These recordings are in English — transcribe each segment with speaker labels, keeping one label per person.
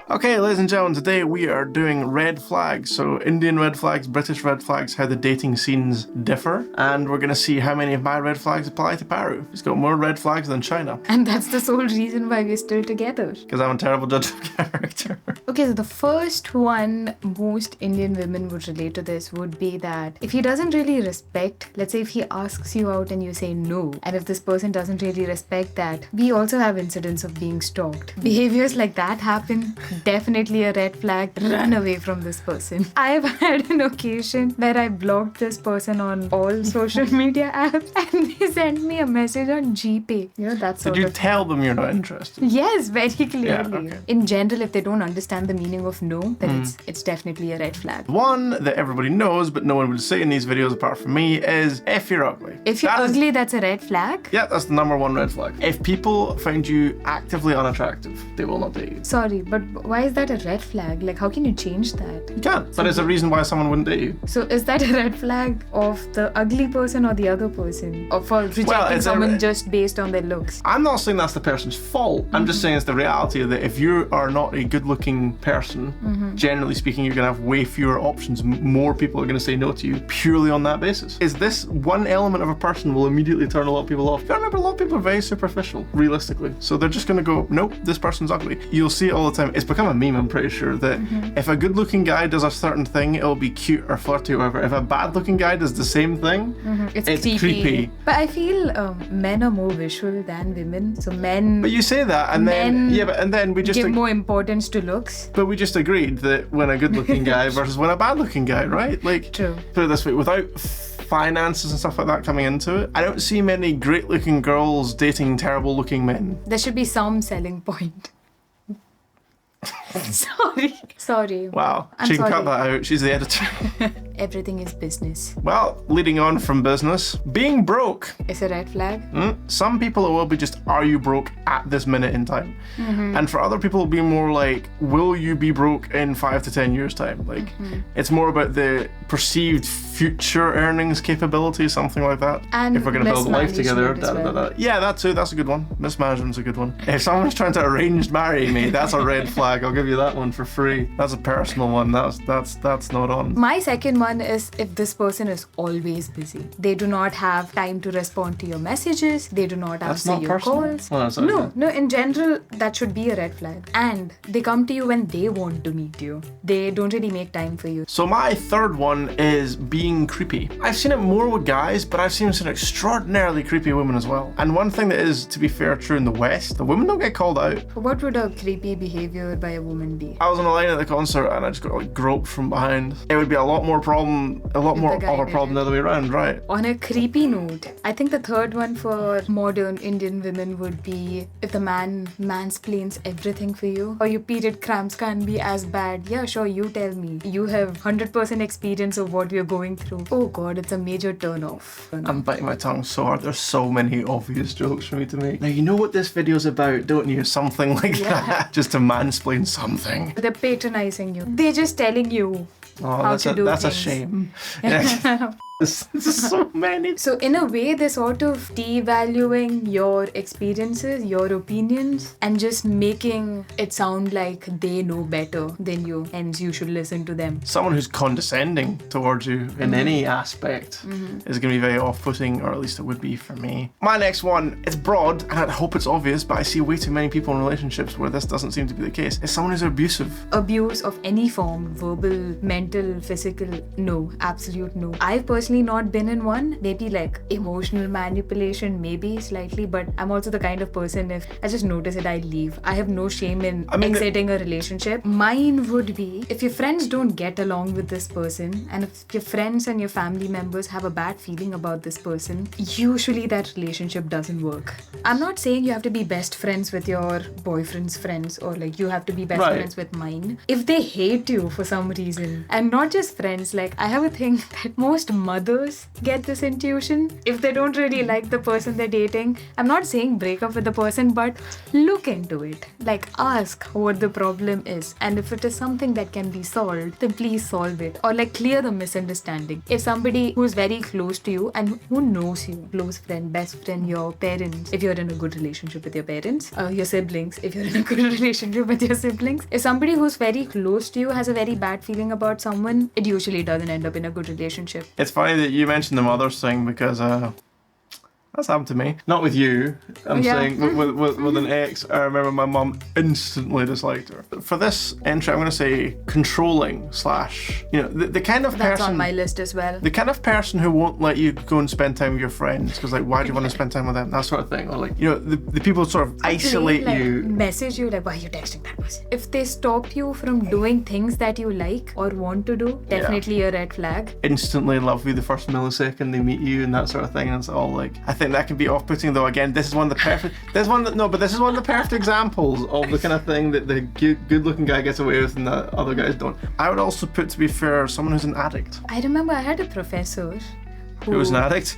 Speaker 1: Okay, ladies and gentlemen, today we are doing red flags. So Indian red flags, British red flags, how the dating scenes differ. And we're going to see how many of my red flags apply to Paaru. He's got more red flags than China.
Speaker 2: And that's the sole reason why we're still together.
Speaker 1: Because I'm a terrible judge of character.
Speaker 2: Okay, so the first one most Indian women would relate to this would be that if he doesn't really respect, let's say if he asks you out and you say no, and if this person doesn't really respect that, we also have incidents of being stalked. Behaviors like that happen, definitely a red flag. Run away from this person. I've had an occasion where I blocked this person on all social media apps and they sent me a message on GPay. You know, that's
Speaker 1: Did you tell them you're not interested?
Speaker 2: Yes, very clearly.
Speaker 1: Yeah, okay.
Speaker 2: In general, if they don't understand the meaning of no, then it's definitely a red flag.
Speaker 1: One that everybody knows, but no one would say in these videos apart from me, is if you're ugly.
Speaker 2: If you're ugly, that's a red flag?
Speaker 1: Yeah, that's the number one red flag. If people find you actively unattractive, they will not date you.
Speaker 2: Sorry, but why is that a red flag? Like, how can you change that?
Speaker 1: You can't, but it's a reason why someone wouldn't date you.
Speaker 2: So is that a red flag of the ugly person or the other person? Or for rejecting someone just based on their looks?
Speaker 1: I'm not saying that's the person's fault. I'm just saying it's the reality that if you are not a good-looking person, generally speaking, you're going to have way fewer options. More people are going to say no to you purely on that basis. Is this one element of a person will immediately turn a lot of people off? You gotta remember, a lot of people are very superficial, realistically. So they're just going to go, nope, this person's ugly. You'll see it all the time. It's become a meme, I'm pretty sure, that if a good-looking guy does a certain thing, it'll be cute or flirty or whatever. If a bad-looking guy does the same thing, it's creepy.
Speaker 2: But I feel men are more visual than women. So men...
Speaker 1: But you say that, and then we just...
Speaker 2: give more importance to looks.
Speaker 1: But we just agreed that when a good-looking guy versus when a bad-looking guy, right? Like,
Speaker 2: True.
Speaker 1: Put it this way, without finances and stuff like that coming into it, I don't see many great-looking girls dating terrible-looking men.
Speaker 2: There should be some selling point. Sorry.
Speaker 1: Wow.
Speaker 2: I'm
Speaker 1: She can
Speaker 2: sorry.
Speaker 1: cut that out. She's the editor.
Speaker 2: Everything is business.
Speaker 1: Well, leading on from business, being broke.
Speaker 2: It's a red flag.
Speaker 1: Some people it will be just, are you broke at this minute in time? And for other people it'll be more like, will you be broke in 5 to 10 years time? Like, it's more about the perceived future earnings capability, something like that.
Speaker 2: And
Speaker 1: if we're going to build a life together.
Speaker 2: mismanagement as well.
Speaker 1: Yeah, that too. That's a good one. Mismanagement's a good one. If someone's trying to arrange marry me, that's a red flag. I'll give you that one for free. That's a personal one. That's not on.
Speaker 2: My second one is if this person is always busy. They do not have time to respond to your messages. They do not answer your calls.
Speaker 1: Well, that's okay.
Speaker 2: No, in general, that should be a red flag. And they come to you when they want to meet you. They don't really make time for you.
Speaker 1: So my third one is being creepy. I've seen it more with guys, but I've seen some extraordinarily creepy women as well. And one thing that is, to be fair, true in the West, the women don't get called out.
Speaker 2: What would a creepy behavior by a woman be?
Speaker 1: I was on a line at the concert and I just got like groped from behind. It would be a lot more of a problem the other way around, right?
Speaker 2: On a creepy note, I think the third one for modern Indian women would be if the man mansplains everything for you, or your period cramps can't be as bad. Yeah, sure, you tell me. You have 100% experience of what we're going through. Oh god, it's a major turn off.
Speaker 1: I'm biting my tongue so hard. There's so many obvious jokes for me to make. Now, you know what this video's about, don't you? Something like that. Just to mansplain something.
Speaker 2: They're patronizing you. They're just telling you how to do
Speaker 1: that's
Speaker 2: things.
Speaker 1: a shame. Yeah. There's so many.
Speaker 2: So in a way, they're sort of devaluing your experiences, your opinions, and just making it sound like they know better than you, hence you should listen to them.
Speaker 1: Someone who's condescending towards you in any aspect is going to be very off-putting, or at least it would be for me. My next one, it's broad, and I hope it's obvious, but I see way too many people in relationships where this doesn't seem to be the case. It's someone who's abusive.
Speaker 2: Abuse of any form, verbal, mental, physical, no, absolute no. I've personally not been in one. Maybe like emotional manipulation, maybe slightly, but I'm also the kind of person, if I just notice it, I leave. I have no shame in exiting a relationship. Mine would be if your friends don't get along with this person, and if your friends and your family members have a bad feeling about this person, usually that relationship doesn't work. I'm not saying you have to be best friends with your boyfriend's friends, or like you have to be best friends with mine. If they hate you for some reason, and not just friends, like I have a thing that most mothers others get this intuition. If they don't really like the person they're dating, I'm not saying break up with the person, but look into it. Like, ask what the problem is. And if it is something that can be solved, then please solve it. Or like clear the misunderstanding. If somebody who's very close to you and who knows you, close friend, best friend, your parents, if you're in a good relationship with your parents, your siblings, if you're in a good relationship with your siblings, if somebody who's very close to you has a very bad feeling about someone, it usually doesn't end up in a good relationship.
Speaker 1: It's funny that you mentioned the mothers thing because that's happened to me. Not with you. I'm saying with an ex. I remember my mum instantly disliked her. For this entry, I'm going to say controlling / the kind of person...
Speaker 2: That's on my list as well.
Speaker 1: The kind of person who won't let you go and spend time with your friends because like, why do you want to spend time with them? That sort of thing. Or like, the people sort of isolate you.
Speaker 2: Message you like, why are you texting that person? If they stop you from doing things that you like or want to do, definitely a red flag.
Speaker 1: Instantly love you the first millisecond they meet you and that sort of thing. And it's all like... I think that can be off-putting though. Again, this is one of the perfect this is one of the perfect examples of the kind of thing that the good-looking guy gets away with and the other guys don't. I would also put, to be fair, someone who's an addict.
Speaker 2: I remember I had a professor
Speaker 1: who was an addict?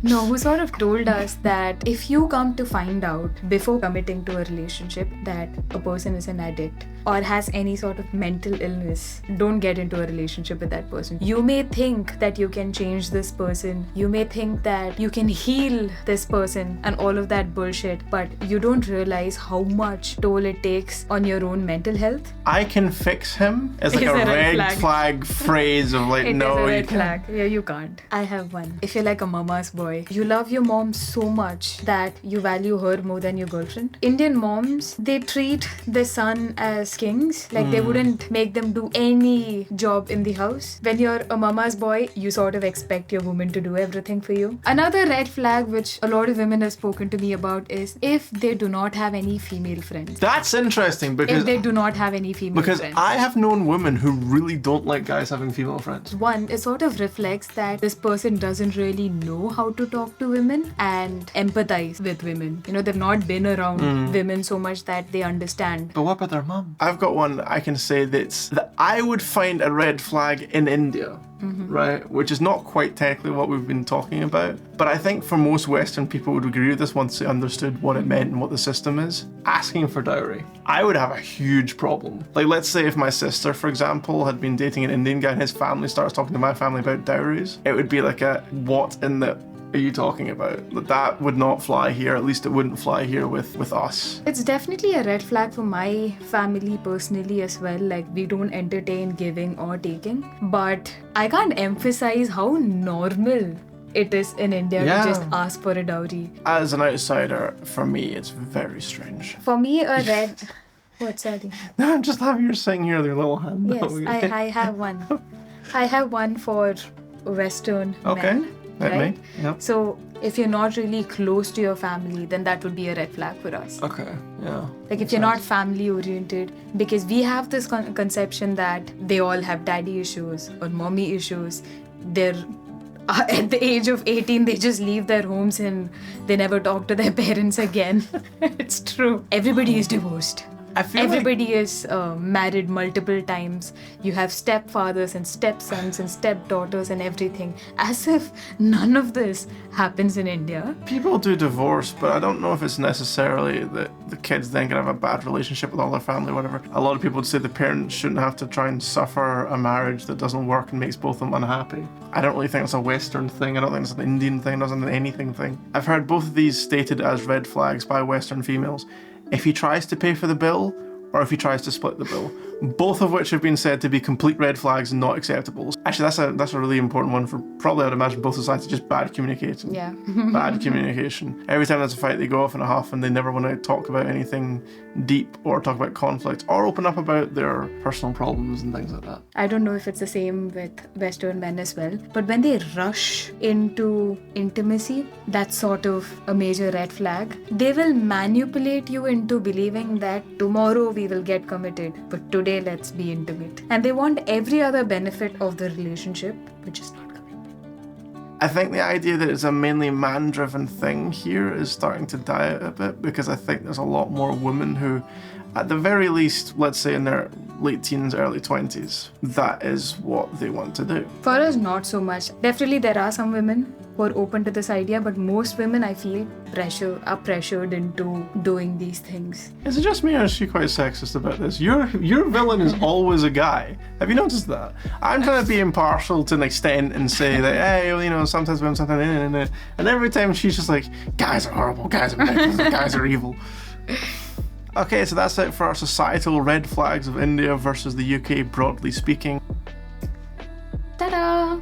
Speaker 2: No, who sort of told us that if you come to find out before committing to a relationship that a person is an addict or has any sort of mental illness, don't get into a relationship with that person. You may think that you can change this person, you may think that you can heal this person and all of that bullshit, but you don't realize how much toll it takes on your own mental health.
Speaker 1: I can fix him is like a red flag phrase of like, no,
Speaker 2: is a red
Speaker 1: you can't.
Speaker 2: flag. Yeah, you can't. I have one. If you're like a mama's boy, you love your mom so much that you value her more than your girlfriend. Indian moms, they treat their son as kings. Like they wouldn't make them do any job in the house. When you're a mama's boy, you sort of expect your woman to do everything for you. Another red flag which a lot of women have spoken to me about is if they do not have any female friends.
Speaker 1: That's interesting because...
Speaker 2: If they do not have any female friends.
Speaker 1: Because I have known women who really don't like guys having female friends.
Speaker 2: One, it sort of reflects that this person doesn't really know how to talk to women and empathize with women. They've not been around women so much that they understand.
Speaker 1: But what about their mum? I've got one I can say that I would find a red flag in India. Right, which is not quite technically what we've been talking about, but I think for most Western people would agree with this once they understood what it meant and what the system is. Asking for dowry. I would have a huge problem. Like, let's say if my sister, for example, had been dating an Indian guy and his family starts talking to my family about dowries, it would be like what in the are you talking about? That would not fly here. At least it wouldn't fly here with us.
Speaker 2: It's definitely a red flag for my family personally as well. Like, we don't entertain giving or taking. But I can't emphasize how normal it is in India to just ask for a dowry.
Speaker 1: As an outsider, for me, it's very strange.
Speaker 2: For me, a red... What's that?
Speaker 1: No, I'm just having you sing here with your little hand.
Speaker 2: Yes, I have one. I have one for Western men. Right?
Speaker 1: Yep.
Speaker 2: So if you're not really close to your family, then that would be a red flag for us.
Speaker 1: Okay, yeah.
Speaker 2: Like if you're not family oriented, because we have this conception that they all have daddy issues or mommy issues. They're at the age of 18, they just leave their homes and they never talk to their parents again. It's true. Everybody is divorced. Everybody is married multiple times. You have stepfathers and stepsons and stepdaughters and everything. As if none of this happens in India.
Speaker 1: People do divorce, but I don't know if it's necessarily that the kids then can have a bad relationship with all their family or whatever. A lot of people would say the parents shouldn't have to try and suffer a marriage that doesn't work and makes both of them unhappy. I don't really think it's a Western thing. I don't think it's an Indian thing. It doesn't anything thing. I've heard both of these stated as red flags by Western females. If he tries to pay for the bill, or if he tries to split the bill. Both of which have been said to be complete red flags and not acceptable. Actually, that's a really important one for probably, I'd imagine, both societies, just bad communicating.
Speaker 2: Yeah.
Speaker 1: Bad communication. Every time there's a fight, they go off in a huff and they never want to talk about anything deep or talk about conflict or open up about their personal problems and things like that.
Speaker 2: I don't know if it's the same with Western men as well, but when they rush into intimacy, that's sort of a major red flag. They will manipulate you into believing that tomorrow we will get committed, but today let's be intimate. And they want every other benefit of the relationship, which is not commitment.
Speaker 1: I think the idea that it's a mainly man-driven thing here is starting to die out a bit, because I think there's a lot more women who, at the very least, let's say in their late teens, early 20s, that is what they want to do.
Speaker 2: For us, not so much. Definitely there are some women who are open to this idea, but most women, I feel, are pressured into doing these things.
Speaker 1: Is it just me, or is she quite sexist about this? Your villain is always a guy. Have you noticed that? I'm trying to be impartial to an extent and say that, hey, well, you know, sometimes women, sometimes, and every time she's just like, guys are horrible, guys are bad, guys are evil. Okay, so that's it for our societal red flags of India versus the UK, broadly speaking.
Speaker 2: Ta-da!